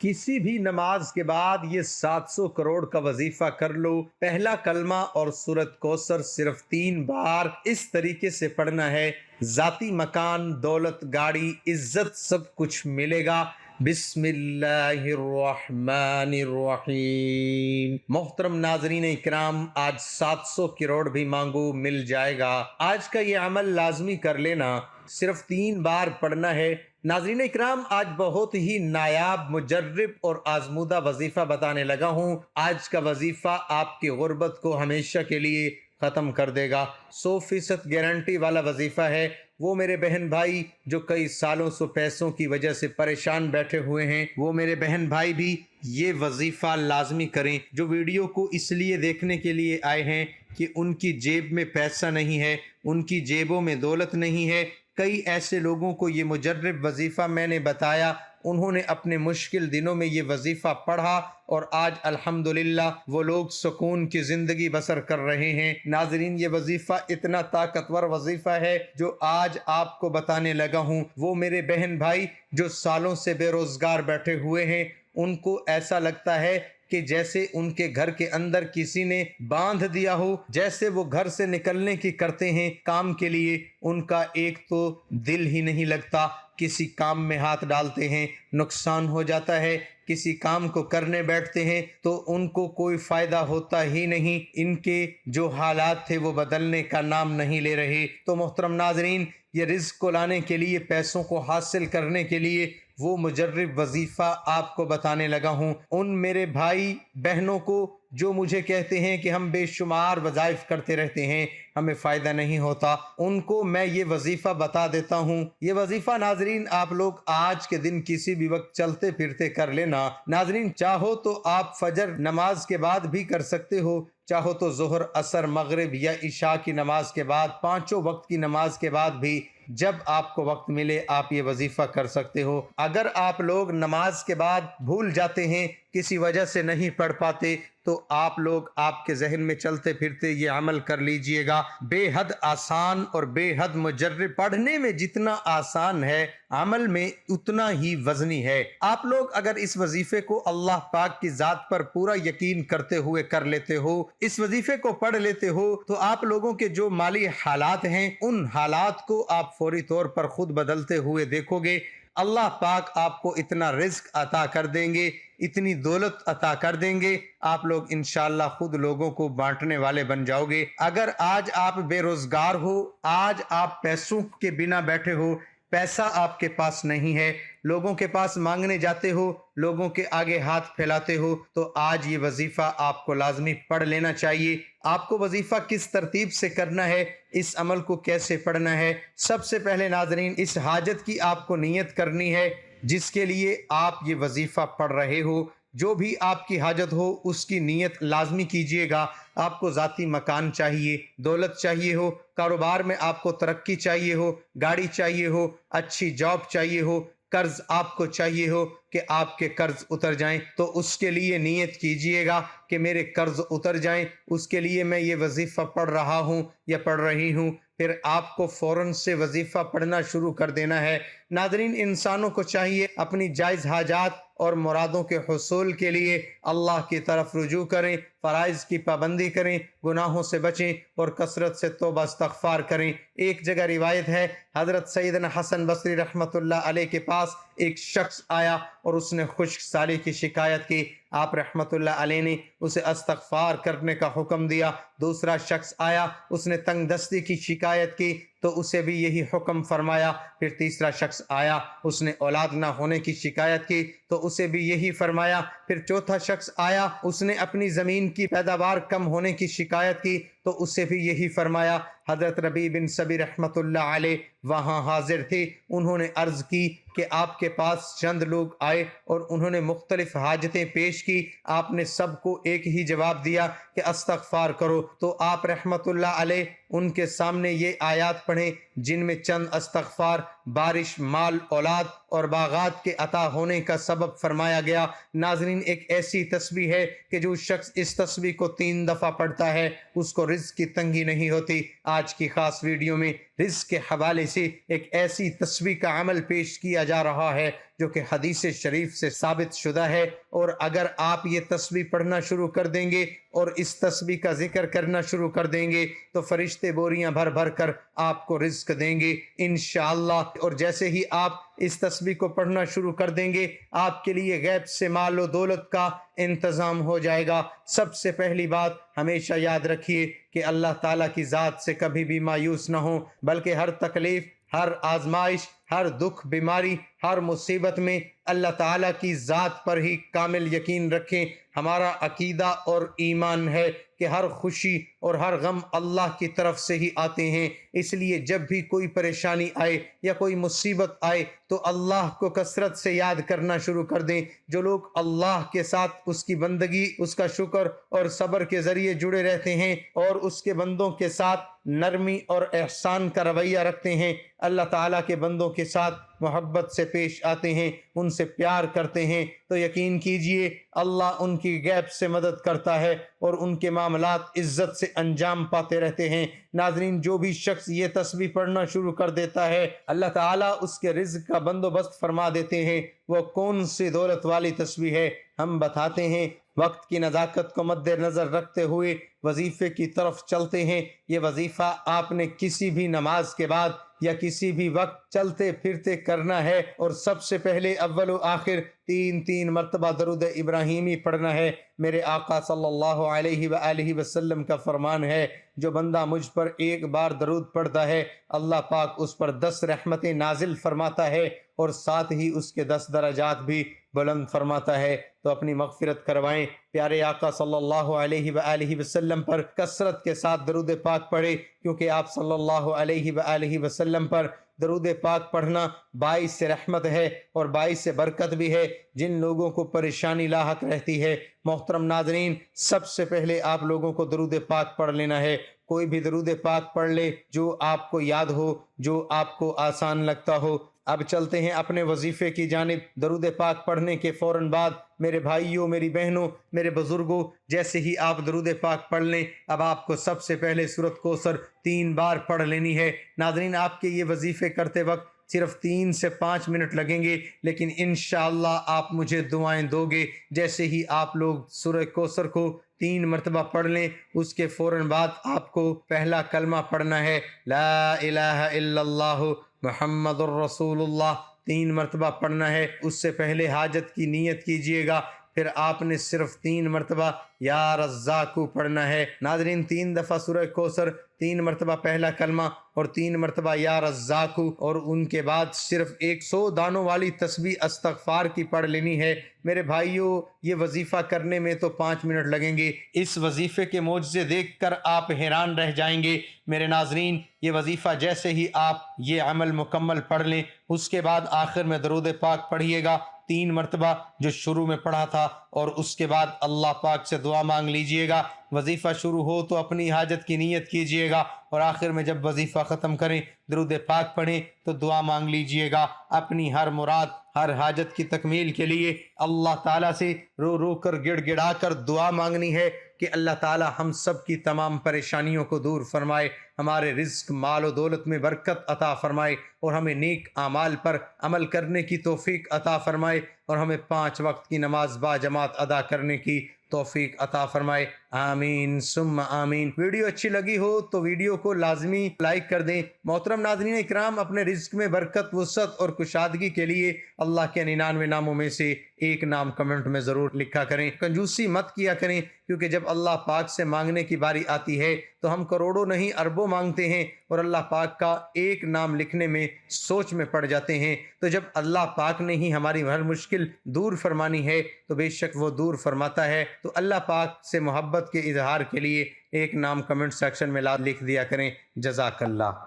کسی بھی نماز کے بعد یہ 700 کروڑ کا وظیفہ کر لو۔ پہلا کلمہ اور سورۃ کوثر صرف 3 بار اس طریقے سے پڑھنا ہے، ذاتی مکان، دولت، گاڑی، عزت سب کچھ ملے گا۔ بسم اللہ الرحمن الرحیم۔ محترم ناظرین اکرام، آج 700 کروڑ بھی مانگو مل جائے گا۔ آج کا یہ عمل لازمی کر لینا، صرف 3 بار پڑھنا ہے۔ ناظرین اکرام، آج بہت ہی نایاب، مجرب اور آزمودہ وظیفہ بتانے لگا ہوں۔ آج کا وظیفہ آپ کی غربت کو ہمیشہ کے لیے ختم کر دے گا۔ 100% گارنٹی والا وظیفہ ہے۔ وہ میرے بہن بھائی جو کئی سالوں سے پیسوں کی وجہ سے پریشان بیٹھے ہوئے ہیں، وہ میرے بہن بھائی بھی یہ وظیفہ لازمی کریں۔ جو ویڈیو کو اس لیے دیکھنے کے لیے آئے ہیں کہ ان کی جیب میں پیسہ نہیں ہے، ان کی جیبوں میں دولت نہیں ہے۔ کئی ایسے لوگوں کو یہ مجرب وظیفہ میں نے بتایا، انہوں نے اپنے مشکل دنوں میں یہ وظیفہ پڑھا اور آج الحمدللہ وہ لوگ سکون کی زندگی بسر کر رہے ہیں۔ ناظرین، یہ وظیفہ اتنا طاقتور وظیفہ ہے جو آج آپ کو بتانے لگا ہوں۔ وہ میرے بہن بھائی جو سالوں سے بے روزگار بیٹھے ہوئے ہیں، ان کو ایسا لگتا ہے کہ جیسے ان کے گھر کے اندر کسی نے باندھ دیا ہو، جیسے وہ گھر سے نکلنے کی کرتے ہیں کام کے لیے، ان کا ایک تو دل ہی نہیں لگتا۔ کسی کام میں ہاتھ ڈالتے ہیں، نقصان ہو جاتا ہے، کسی کام کو کرنے بیٹھتے ہیں تو ان کو کوئی فائدہ ہوتا ہی نہیں۔ ان کے جو حالات تھے وہ بدلنے کا نام نہیں لے رہے۔ تو محترم ناظرین، یہ رزق کو لانے کے لیے، پیسوں کو حاصل کرنے کے لیے وہ مجرب وظیفہ آپ کو بتانے لگا ہوں۔ ان میرے بھائی بہنوں کو جو مجھے کہتے ہیں کہ ہم بے شمار وظائف کرتے رہتے ہیں، ہمیں فائدہ نہیں ہوتا، ان کو میں یہ وظیفہ بتا دیتا ہوں۔ یہ وظیفہ ناظرین آپ لوگ آج کے دن کسی بھی وقت چلتے پھرتے کر لینا۔ ناظرین، چاہو تو آپ فجر نماز کے بعد بھی کر سکتے ہو، چاہو تو ظہر، عصر، مغرب یا عشاء کی نماز کے بعد، 5 وقت کی نماز کے بعد بھی جب آپ کو وقت ملے آپ یہ وظیفہ کر سکتے ہو۔ اگر آپ لوگ نماز کے بعد بھول جاتے ہیں، کسی وجہ سے نہیں پڑھ پاتے، تو آپ لوگ آپ کے ذہن میں چلتے پھرتے یہ عمل کر لیجئے گا۔ بے حد آسان اور بے حد مجرب، پڑھنے میں جتنا آسان ہے عمل میں اتنا ہی وزنی ہے۔ آپ لوگ اگر اس وظیفے کو اللہ پاک کی ذات پر پورا یقین کرتے ہوئے کر لیتے ہو، اس وظیفے کو پڑھ لیتے ہو، تو آپ لوگوں کے جو مالی حالات ہیں ان حالات کو آپ فوری طور پر خود بدلتے ہوئے دیکھو گے۔ اللہ پاک آپ کو اتنا رزق عطا کر دیں گے، اتنی دولت عطا کر دیں گے، آپ لوگ انشاءاللہ خود لوگوں کو بانٹنے والے بن جاؤ گے۔ اگر آج آپ بے روزگار ہو، آج آپ پیسوں کے بنا بیٹھے ہو، پیسہ آپ کے پاس نہیں ہے، لوگوں کے پاس مانگنے جاتے ہو، لوگوں کے آگے ہاتھ پھیلاتے ہو، تو آج یہ وظیفہ آپ کو لازمی پڑھ لینا چاہیے۔ آپ کو وظیفہ کس ترتیب سے کرنا ہے، اس عمل کو کیسے پڑھنا ہے؟ سب سے پہلے ناظرین، اس حاجت کی آپ کو نیت کرنی ہے جس کے لیے آپ یہ وظیفہ پڑھ رہے ہو۔ جو بھی آپ کی حاجت ہو اس کی نیت لازمی کیجئے گا۔ آپ کو ذاتی مکان چاہیے، دولت چاہیے ہو، کاروبار میں آپ کو ترقی چاہیے ہو، گاڑی چاہیے ہو، اچھی جاب چاہیے ہو، قرض آپ کو چاہیے ہو کہ آپ کے قرض اتر جائیں، تو اس کے لیے نیت کیجئے گا کہ میرے قرض اتر جائیں، اس کے لیے میں یہ وظیفہ پڑھ رہا ہوں یا پڑھ رہی ہوں۔ پھر آپ کو فوراً سے وظیفہ پڑھنا شروع کر دینا ہے۔ ناظرین، انسانوں کو چاہیے اپنی جائز حاجات اور مرادوں کے حصول کے لیے اللہ کی طرف رجوع کریں، فرائض کی پابندی کریں، گناہوں سے بچیں اور کثرت سے توبہ استغفار کریں۔ ایک جگہ روایت ہے، حضرت سیدنا حسن بصری رحمۃ اللہ علیہ کے پاس ایک شخص آیا اور اس نے خشک سالی کی شکایت کی۔ آپ رحمۃ اللہ علیہ نے اسے استغفار کرنے کا حکم دیا۔ دوسرا شخص آیا، اس نے تنگ دستی کی شکایت کی تو اسے بھی یہی حکم فرمایا۔ پھر تیسرا شخص آیا، اس نے اولاد نہ ہونے کی شکایت کی تو اسے بھی یہی فرمایا۔ پھر چوتھا شخص آیا، اس نے اپنی زمین کی پیداوار کم ہونے کی شکایت کی تو اسے بھی یہی فرمایا۔ حضرت ربیع بن سبی رحمۃ اللہ علیہ وہاں حاضر تھے۔ انہوں نے عرض کی کہ آپ کے پاس چند لوگ آئے اور انہوں نے مختلف حاجتیں پیش کی، آپ نے سب کو ایک ہی جواب دیا کہ استغفار کرو۔ تو آپ رحمۃ اللہ علیہ ان کے سامنے یہ آیات پڑھیں جن میں چند استغفار بارش، مال، اولاد اور باغات کے عطا ہونے کا سبب فرمایا گیا۔ ناظرین، ایک ایسی تسبیح ہے کہ جو شخص اس تسبیح کو 3 دفعہ پڑھتا ہے اس کو رزق کی تنگی نہیں ہوتی۔ آج کی خاص ویڈیو میں رزق کے حوالے سے ایک ایسی تسبیح کا عمل پیش کیا جا رہا ہے جو کہ حدیث شریف سے ثابت شدہ ہے، اور اگر آپ یہ تسبیح پڑھنا شروع کر دیں گے اور اس تسبیح کا ذکر کرنا شروع کر دیں گے تو فرشتے بوریاں بھر بھر کر آپ کو رزق دیں گے انشاءاللہ۔ اور جیسے ہی آپ اس تسبیح کو پڑھنا شروع کر دیں گے آپ کے لیے غیب سے مال و دولت کا انتظام ہو جائے گا۔ سب سے پہلی بات ہمیشہ یاد رکھیے کہ اللہ تعالیٰ کی ذات سے کبھی بھی مایوس نہ ہو، بلکہ ہر تکلیف، ہر آزمائش، ہر دکھ، بیماری، ہر مصیبت میں اللہ تعالیٰ کی ذات پر ہی کامل یقین رکھیں۔ ہمارا عقیدہ اور ایمان ہے کہ ہر خوشی اور ہر غم اللہ کی طرف سے ہی آتے ہیں، اس لیے جب بھی کوئی پریشانی آئے یا کوئی مصیبت آئے تو اللہ کو کثرت سے یاد کرنا شروع کر دیں۔ جو لوگ اللہ کے ساتھ اس کی بندگی، اس کا شکر اور صبر کے ذریعے جڑے رہتے ہیں اور اس کے بندوں کے ساتھ نرمی اور احسان کا رویہ رکھتے ہیں، اللہ تعالیٰ کے بندوں کے ساتھ محبت سے پیش آتے ہیں، ان سے پیار کرتے ہیں، تو یقین کیجئے اللہ ان کی غیب سے مدد کرتا ہے اور ان کے معاملات عزت سے انجام پاتے رہتے ہیں۔ ناظرین، جو بھی شخص یہ تسبیح پڑھنا شروع کر دیتا ہے اللہ تعالیٰ اس کے رزق کا بندوبست فرما دیتے ہیں۔ وہ کون سی دولت والی تسبیح ہے ہم بتاتے ہیں۔ وقت کی نزاکت کو مد نظر رکھتے ہوئے وظیفے کی طرف چلتے ہیں۔ یہ وظیفہ آپ نے کسی بھی نماز کے بعد یا کسی بھی وقت چلتے پھرتے کرنا ہے، اور سب سے پہلے اول و آخر 3 مرتبہ درود ابراہیمی پڑھنا ہے۔ میرے آقا صلی اللہ علیہ وآلہ وسلم کا فرمان ہے، جو بندہ مجھ پر ایک بار درود پڑھتا ہے اللہ پاک اس پر 10 رحمتیں نازل فرماتا ہے اور ساتھ ہی اس کے 10 درجات بھی بلند فرماتا ہے۔ تو اپنی مغفرت کروائیں، پیارے آقا صلی اللہ علیہ وآلہ وسلم پر کثرت کے ساتھ درود پاک پڑھیں، کیونکہ آپ صلی اللہ علیہ وآلہ وسلم پر درود پاک پڑھنا باعث رحمت ہے اور باعث برکت بھی ہے جن لوگوں کو پریشانی لاحق رہتی ہے۔ محترم ناظرین، سب سے پہلے آپ لوگوں کو درود پاک پڑھ لینا ہے۔ کوئی بھی درود پاک پڑھ لے جو آپ کو یاد ہو، جو آپ کو آسان لگتا ہو۔ اب چلتے ہیں اپنے وظیفے کی جانب۔ درود پاک پڑھنے کے فوراً بعد میرے بھائیوں، میری بہنوں، میرے بزرگوں، جیسے ہی آپ درود پاک پڑھ لیں اب آپ کو سب سے پہلے سورۃ کوثر 3 بار پڑھ لینی ہے۔ ناظرین، آپ کے یہ وظیفے کرتے وقت صرف 3 سے 5 منٹ لگیں گے، لیکن انشاءاللہ آپ مجھے دعائیں دو گے۔ جیسے ہی آپ لوگ سورہ کوثر کو 3 مرتبہ پڑھ لیں اس کے فوراً بعد آپ کو پہلا کلمہ پڑھنا ہے، لا الہ الا اللہ محمد الرسول اللہ، 3 مرتبہ پڑھنا ہے۔ اس سے پہلے حاجت کی نیت کیجئے گا، پھر آپ نے صرف 3 مرتبہ یا رزاقو پڑھنا ہے۔ ناظرین، 3 دفعہ سورہ کوثر، 3 مرتبہ پہلا کلمہ اور 3 مرتبہ یا رزاقو، اور ان کے بعد صرف 100 دانوں والی تسبیح استغفار کی پڑھ لینی ہے۔ میرے بھائیوں، یہ وظیفہ کرنے میں تو 5 منٹ لگیں گے، اس وظیفے کے معجزے دیکھ کر آپ حیران رہ جائیں گے۔ میرے ناظرین، یہ وظیفہ جیسے ہی آپ یہ عمل مکمل پڑھ لیں اس کے بعد آخر میں درود پاک پڑھیے گا 3 مرتبہ جو شروع میں پڑھا تھا، اور اس کے بعد اللہ پاک سے دعا مانگ لیجئے گا۔ وظیفہ شروع ہو تو اپنی حاجت کی نیت کیجئے گا، اور آخر میں جب وظیفہ ختم کریں درود پاک پڑھیں تو دعا مانگ لیجئے گا۔ اپنی ہر مراد، ہر حاجت کی تکمیل کے لیے اللہ تعالیٰ سے رو رو کر، گڑ گڑا کر دعا مانگنی ہے کہ اللہ تعالیٰ ہم سب کی تمام پریشانیوں کو دور فرمائے، ہمارے رزق، مال و دولت میں برکت عطا فرمائے، اور ہمیں نیک اعمال پر عمل کرنے کی توفیق عطا فرمائے، اور ہمیں 5 وقت کی نماز با جماعت ادا کرنے کی توفیق عطا فرمائے۔ آمین ثم آمین۔ ویڈیو اچھی لگی ہو تو ویڈیو کو لازمی لائک کر دیں۔ محترم ناظرین اکرام، اپنے رزق میں برکت، وسعت اور کشادگی کے لیے اللہ کے 99 ناموں میں سے ایک نام کمنٹ میں ضرور لکھا کریں۔ کنجوسی مت کیا کریں، کیونکہ جب اللہ پاک سے مانگنے کی باری آتی ہے تو ہم کروڑوں نہیں اربوں مانگتے ہیں، اور اللہ پاک کا ایک نام لکھنے میں سوچ میں پڑ جاتے ہیں۔ تو جب اللہ پاک نے ہی ہماری ہر مشکل دور فرمانی ہے تو بے شک وہ دور فرماتا ہے۔ تو اللہ پاک سے محبت کے اظہار کے لیے ایک نام کمنٹ سیکشن میں لکھ دیا کریں۔ جزاک اللہ۔